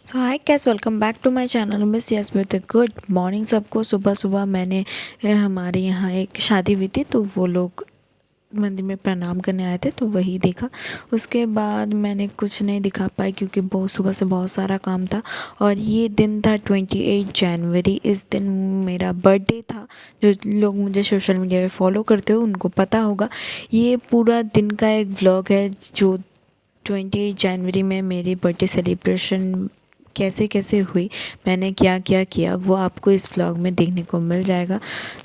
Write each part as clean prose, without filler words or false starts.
So hi guys welcome back to my channel मिस यस with good morning सबको। सुबह सुबह मैंने हमारे यहाँ एक शादी हुई थी तो वो लोग मंदिर में प्रणाम करने आए थे तो वही देखा। उसके बाद मैंने कुछ नहीं दिखा पाई क्योंकि बहुत सुबह से बहुत सारा काम था। और ये दिन था 28 जनवरी। इस दिन मेरा बर्थडे था। जो लोग मुझे सोशल मीडिया पे फॉलो करते हो उनको पता होगा। ये पूरा दिन का एक व्लॉग है जो 28 जनवरी में मेरी बर्थडे सेलिब्रेशन कैसे कैसे हुई, मैंने क्या क्या किया, वो आपको इस व्लॉग में देखने को मिल जाएगा।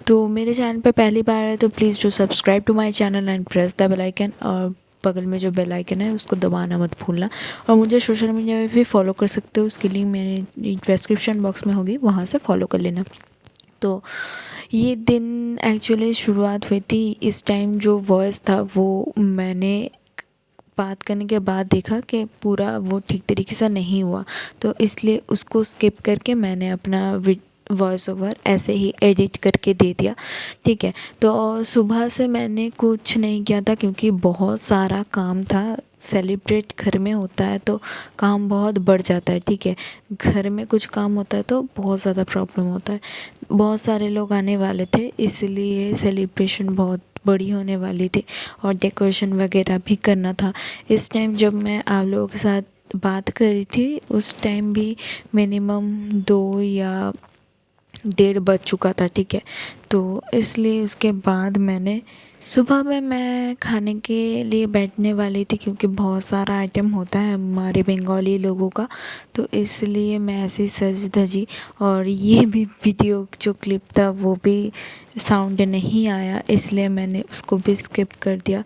तो मेरे चैनल पे पहली बार है तो please do subscribe to my channel and press the bell icon, और बगल में जो बेल आइकन है उसको दबाना मत भूलना। और मुझे सोशल मीडिया पे भी फॉलो कर सकते हो, उसकी लिंक मेरे डिस्क्रिप्शन बॉक्स में होगी, वहाँ से फॉलो कर लेना। तो ये दिन एक्चुअली शुरुआत हुई थी। इस टाइम जो वॉइस था वो मैंने बात करने के बाद देखा कि पूरा वो ठीक तरीके से नहीं हुआ, तो इसलिए उसको स्किप करके मैंने अपना वॉइस ओवर ऐसे ही एडिट करके दे दिया। ठीक है। तो सुबह से मैंने कुछ नहीं किया था क्योंकि बहुत सारा काम था। सेलिब्रेट घर में होता है तो काम बहुत बढ़ जाता है। ठीक है। घर में कुछ काम होता है तो बहुत ज़्यादा प्रॉब्लम होता है। बहुत सारे लोग आने वाले थे इसलिए सेलिब्रेशन बहुत बड़ी होने वाली थी और डेकोरेशन वगैरह भी करना था। इस टाइम जब मैं आप लोगों के साथ बात कर रही थी उस टाइम भी मिनिमम 2 या 1:30 बज चुका था। ठीक है। तो इसलिए उसके बाद मैंने सुबह में मैं खाने के लिए बैठने वाली थी क्योंकि बहुत सारा आइटम होता है हमारे बंगाली लोगों का, तो इसलिए मैं ऐसे ही सज धजी। और ये भी वीडियो जो क्लिप था वो भी साउंड नहीं आया इसलिए मैंने उसको भी स्किप कर दिया।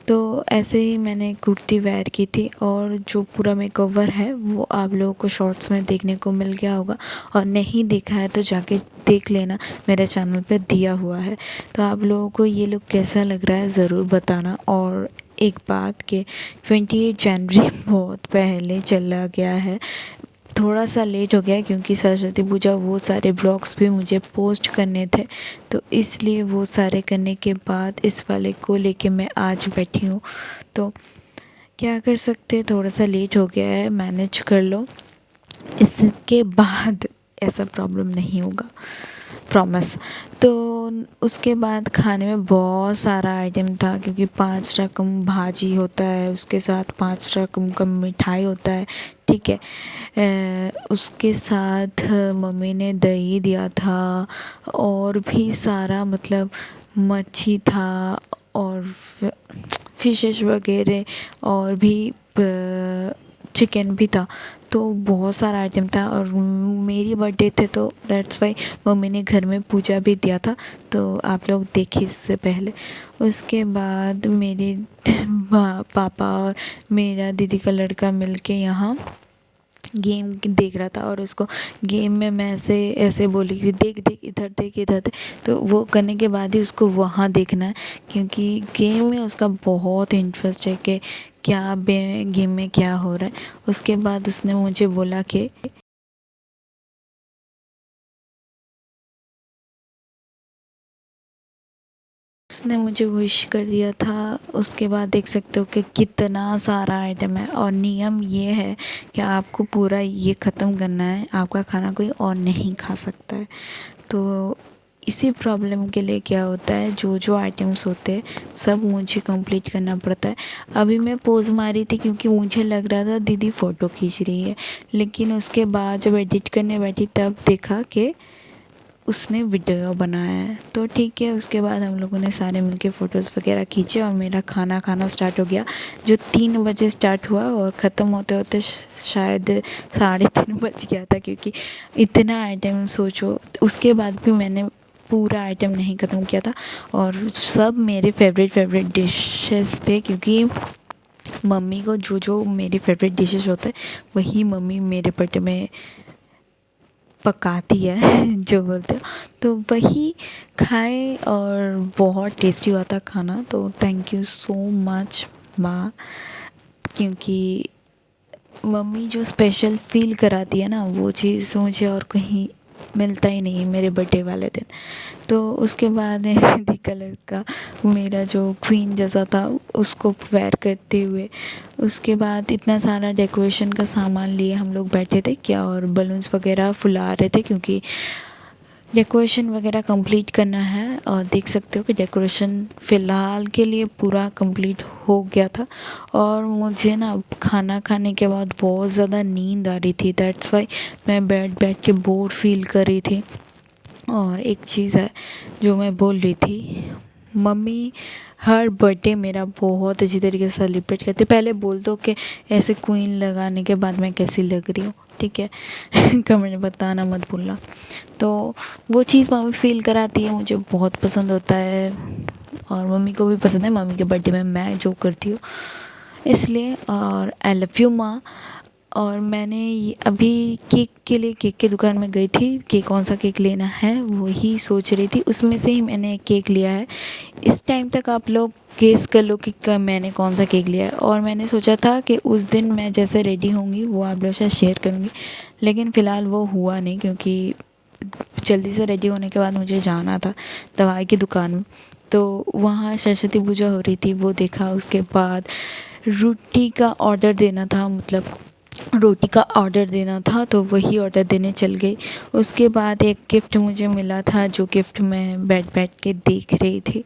तो ऐसे ही मैंने कुर्ती वेयर की थी और जो पूरा मेकओवर है वो आप लोगों को शॉर्ट्स में देखने को मिल गया होगा, और नहीं देखा है तो जाके देख लेना, मेरे चैनल पे दिया हुआ है। तो आप लोगों को ये लुक कैसा लग रहा है ज़रूर बताना। और एक बात कि 28 जनवरी बहुत पहले चला गया है, थोड़ा सा लेट हो गया क्योंकि सरस्वती पूजा वो सारे ब्लॉग्स भी मुझे पोस्ट करने थे, तो इसलिए वो सारे करने के बाद इस वाले को लेके मैं आज बैठी हूँ। तो क्या कर सकते, थोड़ा सा लेट हो गया है, मैनेज कर लो। इसके बाद ऐसा प्रॉब्लम नहीं होगा, प्रॉमिस। तो उसके बाद खाने में बहुत सारा आइटम था क्योंकि 5 रकम भाजी होता है, उसके साथ 5 रकम का मिठाई होता है। ठीक है। उसके साथ मम्मी ने दही दिया था और भी सारा, मतलब मच्छी था और फिशेस वगैरह और भी चिकन भी था। तो बहुत सारा आइटम था और मेरी बर्थडे थे तो दैट्स वाई मम्मी ने घर में पूजा भी दिया था, तो आप लोग देखिए इससे पहले। उसके बाद मेरे पापा और मेरा दीदी का लड़का मिलके यहाँ गेम देख रहा था और उसको गेम में मैं ऐसे ऐसे बोली कि देख देख इधर देख इधर देख, तो वो करने के बाद ही उसको वहाँ देखना है क्योंकि गेम में उसका बहुत इंटरेस्ट है कि क्या गेम में क्या हो रहा है। उसके बाद उसने मुझे बोला कि उसने मुझे विश कर दिया था। उसके बाद देख सकते हो कि कितना सारा आइटम है और नियम ये है कि आपको पूरा ये ख़त्म करना है, आपका खाना कोई और नहीं खा सकता है। तो इसी प्रॉब्लम के लिए क्या होता है, जो जो आइटम्स होते हैं सब मुझे कंप्लीट करना पड़ता है। अभी मैं पोज़ मारी थी क्योंकि मुझे लग रहा था दीदी फ़ोटो खींच रही है, लेकिन उसके बाद जब एडिट करने बैठी तब देखा कि उसने वीडियो बनाया है। तो ठीक है, उसके बाद हम लोगों ने सारे मिलके फ़ोटोज़ वगैरह खींचे और मेरा खाना खाना स्टार्ट हो गया, जो 3 बजे स्टार्ट हुआ और ख़त्म होते होते शायद 3:30 बज गया था क्योंकि इतना आइटम सोचो। उसके बाद भी मैंने पूरा आइटम नहीं ख़त्म किया था और सब मेरे फेवरेट डिशेस थे क्योंकि मम्मी को जो जो मेरी फेवरेट डिशेस होते हैं वही मम्मी मेरे बर्थडे में पकाती है जो बोलते हो, तो वही खाए और बहुत टेस्टी हुआ था खाना। तो थैंक यू सो मच माँ, क्योंकि मम्मी जो स्पेशल फील कराती है ना वो चीज़ मुझे और कहीं मिलता ही नहीं है मेरे बर्थडे वाले दिन। तो उसके बाद मेहंदी कलर का मेरा जो क्वीन जैसा था उसको वेयर करते हुए, उसके बाद इतना सारा डेकोरेशन का सामान लिए हम लोग बैठे थे क्या, और बलून्स वगैरह फुला रहे थे क्योंकि डेकोरेशन वगैरह कंप्लीट करना है। और देख सकते हो कि डेकोरेशन फ़िलहाल के लिए पूरा कंप्लीट हो गया था। और मुझे ना खाना खाने के बाद बहुत ज़्यादा नींद आ रही थी, दैट्स वाई मैं बैठ बैठ के बोर फील कर रही थी। और एक चीज़ है जो मैं बोल रही थी, मम्मी हर बर्थडे मेरा बहुत अच्छी तरीके से सेलिब्रेट करते। पहले बोल दो कि ऐसे क्वीन लगाने के बाद मैं कैसी लग रही हूँ, ठीक है? कमेंट में बताना मत भूलना। तो वो चीज़ मम्मी फ़ील कराती है, मुझे बहुत पसंद होता है और मम्मी को भी पसंद है मम्मी के बर्थडे में मैं जो करती हूँ, इसलिए। और आई लव यू माँ। और मैंने ये अभी केक के लिए केक की दुकान में गई थी कि कौन सा केक लेना है वही सोच रही थी, उसमें से ही मैंने एक केक लिया है। इस टाइम तक आप लोग गेस कर लो कि मैंने कौन सा केक लिया है। और मैंने सोचा था कि उस दिन मैं जैसे रेडी होंगी वो आप लोगों से शेयर करूँगी, लेकिन फ़िलहाल वो हुआ नहीं क्योंकि जल्दी से रेडी होने के बाद मुझे जाना था दवाई की दुकान में। तो वहाँ सरस्वती पूजा हो रही थी, वो देखा। उसके बाद रोटी का ऑर्डर देना था, मतलब रोटी का ऑर्डर देना था, तो वही ऑर्डर देने चल गई। उसके बाद एक गिफ्ट मुझे मिला था, जो गिफ्ट मैं बैठ बैठ के देख रही थी,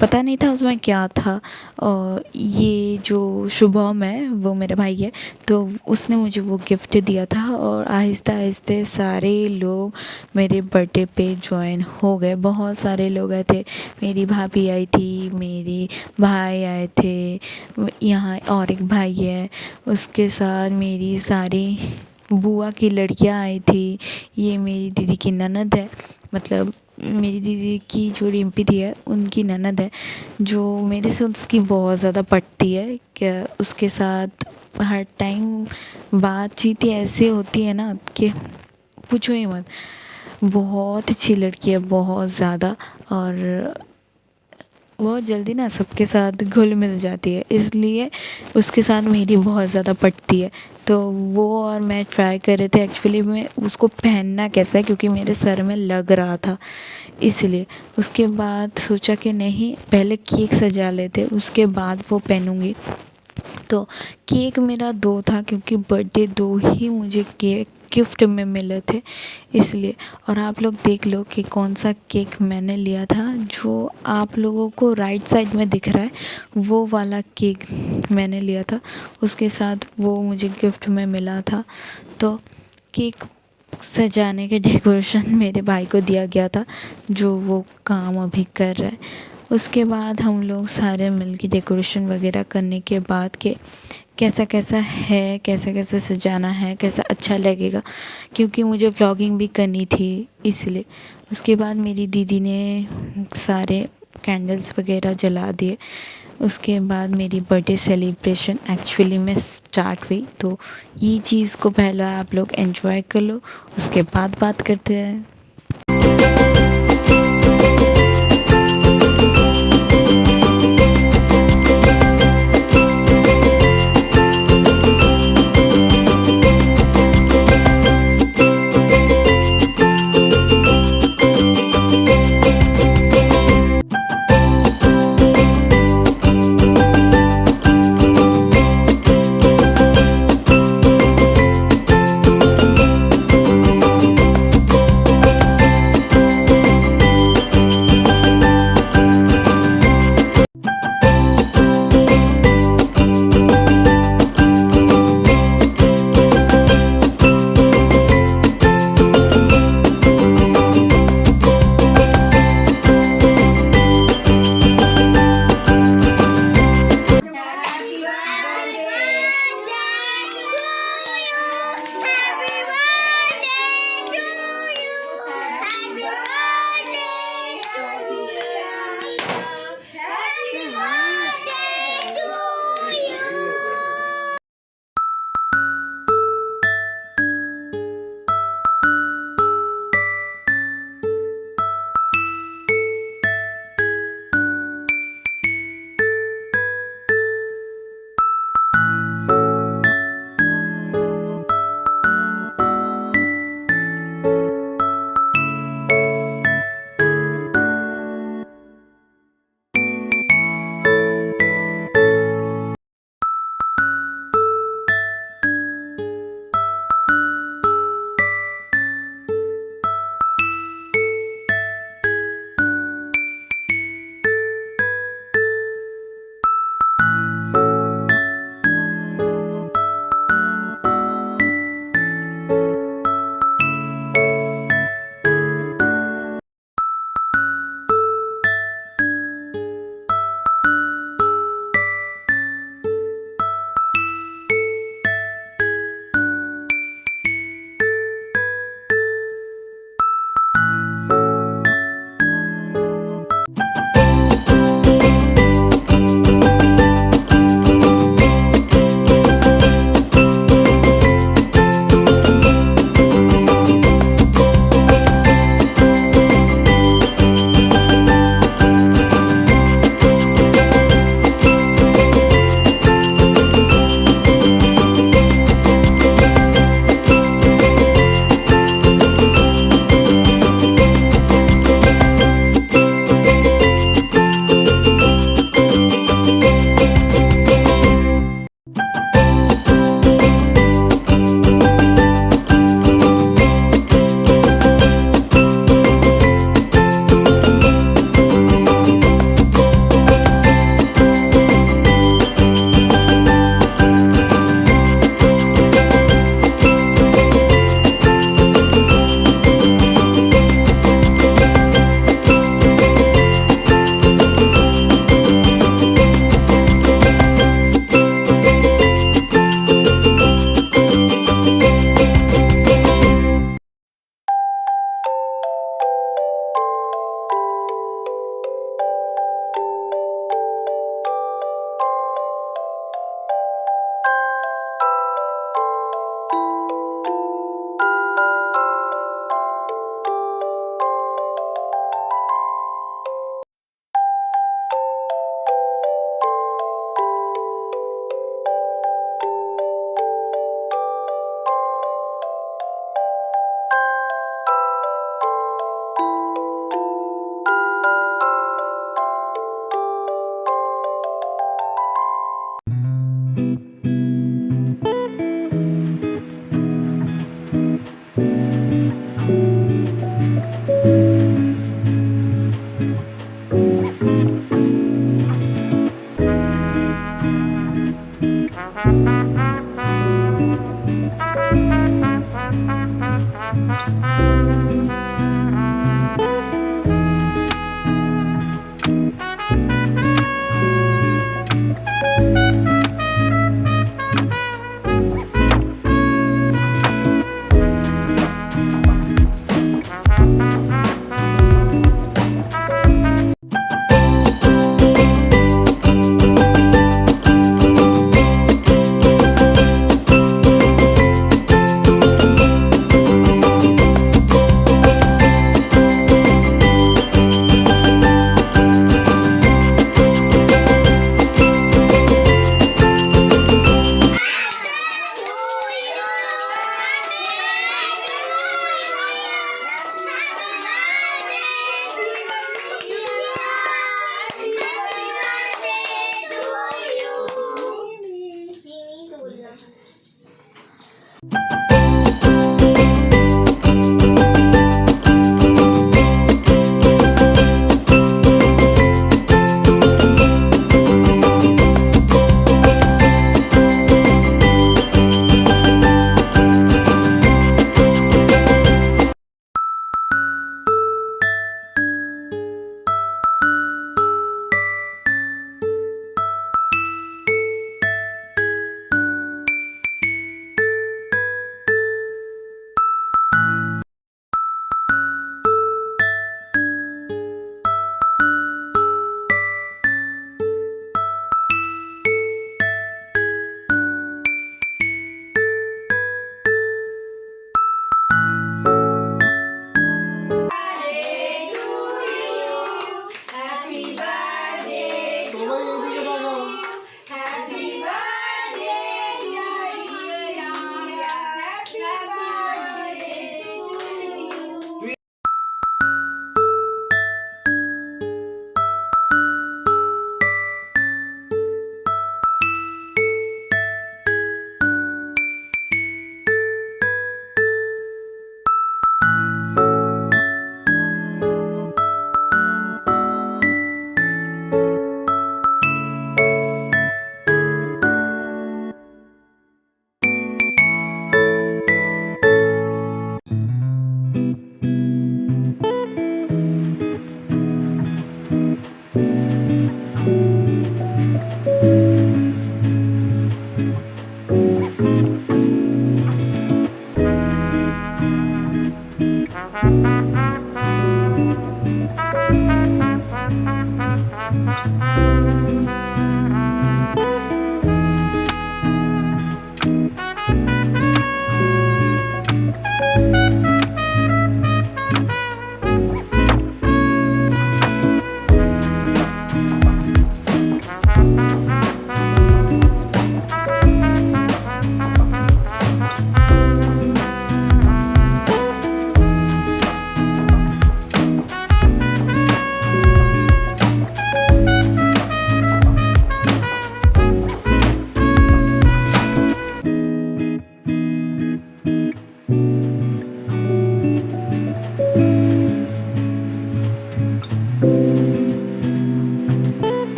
पता नहीं था उसमें क्या था। और ये जो शुभम है वो मेरा भाई है, तो उसने मुझे वो गिफ्ट दिया था। और आहिस्ता आहिस्ता सारे लोग मेरे बर्थडे पे ज्वाइन हो गए, बहुत सारे लोग आए थे। मेरी भाभी आई थी, मेरे भाई आए थे, यहाँ और एक भाई है, उसके साथ मेरी सारी बुआ की लड़कियाँ आई थी। ये मेरी दीदी की ननद है, मतलब मेरी दीदी की जो रिम्पी दी है उनकी ननद है, जो मेरे से उसकी बहुत ज़्यादा पटती है। क्या उसके साथ हर टाइम बातचीत ही ऐसे होती है ना कि पूछो ही मत। बहुत अच्छी लड़की है, बहुत ज़्यादा। और बहुत जल्दी ना सबके साथ घुल मिल जाती है, इसलिए उसके साथ मेरी बहुत ज़्यादा पटती है। तो वो और मैं ट्राई कर रहे थे एक्चुअली मैं उसको पहनना कैसा है, क्योंकि मेरे सर में लग रहा था, इसलिए। उसके बाद सोचा कि नहीं पहले केक सजा लेते उसके बाद वो पहनूंगी। तो केक मेरा 2 था क्योंकि बर्थडे 2 ही मुझे केक गिफ्ट में मिले थे, इसलिए। और आप लोग देख लो कि कौन सा केक मैंने लिया था, जो आप लोगों को राइट साइड में दिख रहा है वो वाला केक मैंने लिया था। उसके साथ वो मुझे गिफ्ट में मिला था। तो केक सजाने के डेकोरेशन मेरे भाई को दिया गया था, जो वो काम अभी कर रहा है। उसके बाद हम लोग सारे मिलके डेकोरेशन वगैरह करने के बाद के कैसा कैसा है, कैसा कैसा सजाना है, कैसा अच्छा लगेगा, क्योंकि मुझे व्लॉगिंग भी करनी थी, इसलिए। उसके बाद मेरी दीदी ने सारे कैंडल्स वगैरह जला दिए। उसके बाद मेरी बर्थडे सेलिब्रेशन एक्चुअली में स्टार्ट हुई। तो ये चीज़ को पहले आप लोग एंजॉय कर लो, उसके बाद बात करते हैं।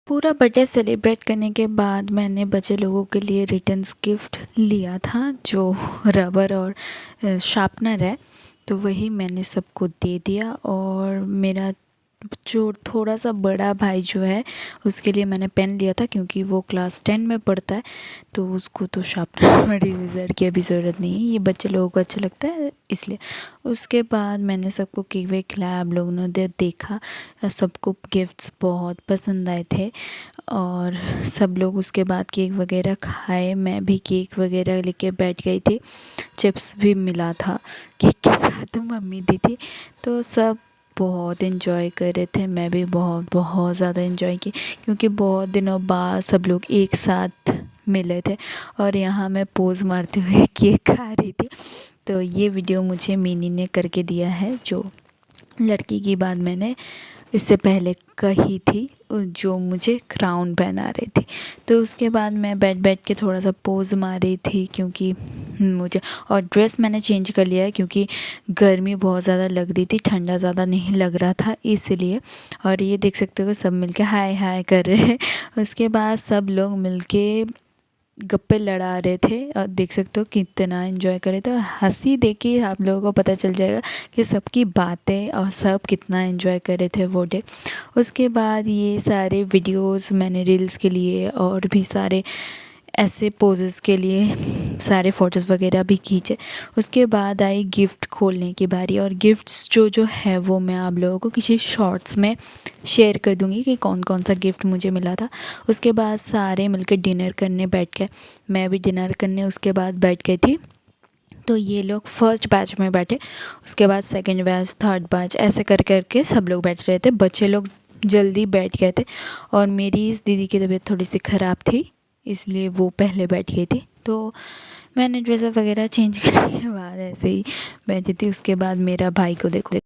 पूरा बर्थडे सेलिब्रेट करने के बाद मैंने बच्चे लोगों के लिए रिटर्न्स गिफ्ट लिया था जो रबर और शार्पनर है, तो वही मैंने सबको दे दिया। और मेरा जो थोड़ा सा बड़ा भाई जो है उसके लिए मैंने पेन लिया था क्योंकि वो क्लास 10 में पढ़ता है, तो उसको तो शार्पनर और इरेज़र की अभी ज़रूरत नहीं है, ये बच्चे लोगों को अच्छा लगता है इसलिए। उसके बाद मैंने सबको केक वेक खिलाया, आप लोगों ने देखा, सबको गिफ्ट्स बहुत पसंद आए थे। और सब लोग उसके बाद केक वगैरह खाए, मैं भी केक वगैरह लेके बैठ गई थी, चिप्स भी मिला था केक के साथ, तो मम्मी दी थी। तो सब बहुत एंजॉय कर रहे थे, मैं भी बहुत बहुत ज़्यादा एंजॉय की क्योंकि बहुत दिनों बाद सब लोग एक साथ मिले थे। और यहाँ मैं पोज़ मारते हुए केक खा रही थी। तो ये वीडियो मुझे मिनी ने करके दिया है, जो लड़की की बात मैंने इससे पहले कही थी, जो मुझे क्राउन पहना रही थी। तो उसके बाद मैं बैठ बैठ के थोड़ा सा पोज़ मार रही थी क्योंकि मुझे, और ड्रेस मैंने चेंज कर लिया है क्योंकि गर्मी बहुत ज़्यादा लग रही थी, ठंडा ज़्यादा नहीं लग रहा था इसलिए। और ये देख सकते हो सब मिलके हाय हाय कर रहे हैं। उसके बाद सब लोग मिलके गप्पे लड़ा रहे थे और देख सकते हो कितना एंजॉय कर रहे थे। हंसी देख के आप लोगों को पता चल जाएगा कि सबकी बातें और सब कितना एंजॉय कर रहे थे वो डे। उसके बाद ये सारे वीडियोस मैंने रील्स के लिए और भी सारे ऐसे पोजेस के लिए सारे फ़ोटोज़ वगैरह भी खींचे। उसके बाद आई गिफ्ट खोलने की बारी, और गिफ्ट्स जो है वो मैं आप लोगों को किसी शॉर्ट्स में शेयर कर दूँगी कि कौन कौन सा गिफ्ट मुझे मिला था। उसके बाद सारे मिलकर डिनर करने बैठ गए, मैं भी डिनर करने उसके बाद बैठ गई थी। तो ये लोग फर्स्ट बैच में बैठे, उसके बाद सेकंड बैच, थर्ड बैच, ऐसे कर करके सब लोग बैठ रहे थे। बच्चे लोग जल्दी बैठ गए थे और मेरी इस दीदी की तबीयत थोड़ी सी ख़राब थी इसलिए वो पहले बैठ गई थी। तो मैंने ड्रेसअप वगैरह चेंज करने के बाद ऐसे ही बैठी थी। उसके बाद मेरा भाई को देखो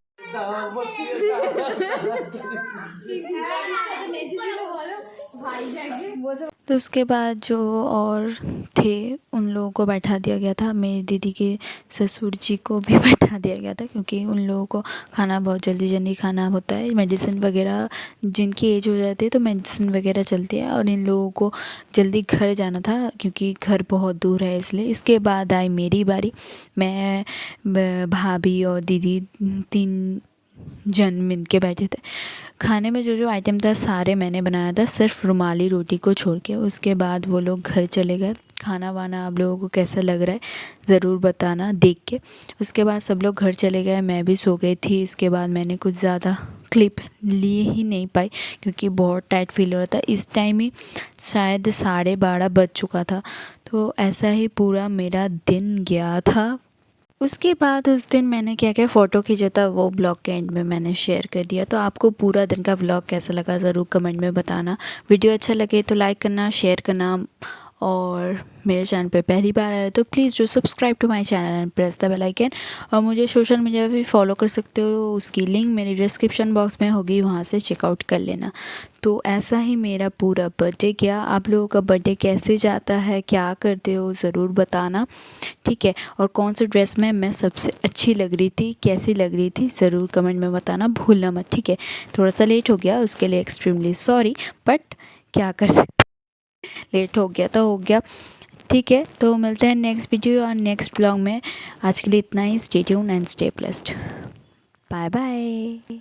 तो उसके बाद जो और थे उन लोगों को बैठा दिया गया था। मेरी दीदी के ससुर जी को भी बैठा दिया गया था क्योंकि उन लोगों को खाना बहुत जल्दी जल्दी खाना होता है। मेडिसिन वगैरह जिनकी एज हो जाती है तो मेडिसिन वगैरह चलती है, और इन लोगों को जल्दी घर जाना था क्योंकि घर बहुत दूर है इसलिए। इसके बाद आई मेरी बारी। मैं, भाभी और दीदी 3 जन मिल के बैठे थे। खाने में जो जो आइटम था सारे मैंने बनाया था, सिर्फ रुमाली रोटी को छोड़ के। उसके बाद वो लोग घर चले गए। खाना वाना आप लोगों को कैसा लग रहा है ज़रूर बताना देख के। उसके बाद सब लोग घर चले गए, मैं भी सो गई थी। इसके बाद मैंने कुछ ज़्यादा क्लिप लिए ही नहीं पाई क्योंकि बहुत टाइट फील हो रहा था। इस टाइम ही शायद 12:30 बज चुका था। तो ऐसा ही पूरा मेरा दिन गया था। उसके बाद उस दिन मैंने क्या क्या फ़ोटो खींचा था वो ब्लॉग के एंड में मैंने शेयर कर दिया। तो आपको पूरा दिन का व्लॉग कैसा लगा ज़रूर कमेंट में बताना। वीडियो अच्छा लगे तो लाइक करना, शेयर करना, और मेरे चैनल पे पहली बार आए तो please do subscribe to my channel and press the bell icon. और मुझे सोशल मीडिया पे भी फॉलो कर सकते हो, उसकी लिंक मेरे डिस्क्रिप्शन बॉक्स में होगी, वहाँ से चेकआउट कर लेना। तो ऐसा ही मेरा पूरा बर्थडे गया। आप लोगों का बर्थडे कैसे जाता है, क्या करते हो ज़रूर बताना, ठीक है। और कौन सी ड्रेस में मैं सबसे अच्छी लग रही थी, कैसी लग रही थी, ज़रूर कमेंट में बताना भूलना मत, ठीक है। थोड़ा सा लेट हो गया उसके लिए एक्सट्रीमली सॉरी, बट क्या कर सकते, लेट हो गया तो हो गया, ठीक है। तो मिलते हैं नेक्स्ट वीडियो और नेक्स्ट ब्लॉग में। आज के लिए इतना ही। Stay tuned and stay blessed. Bye bye.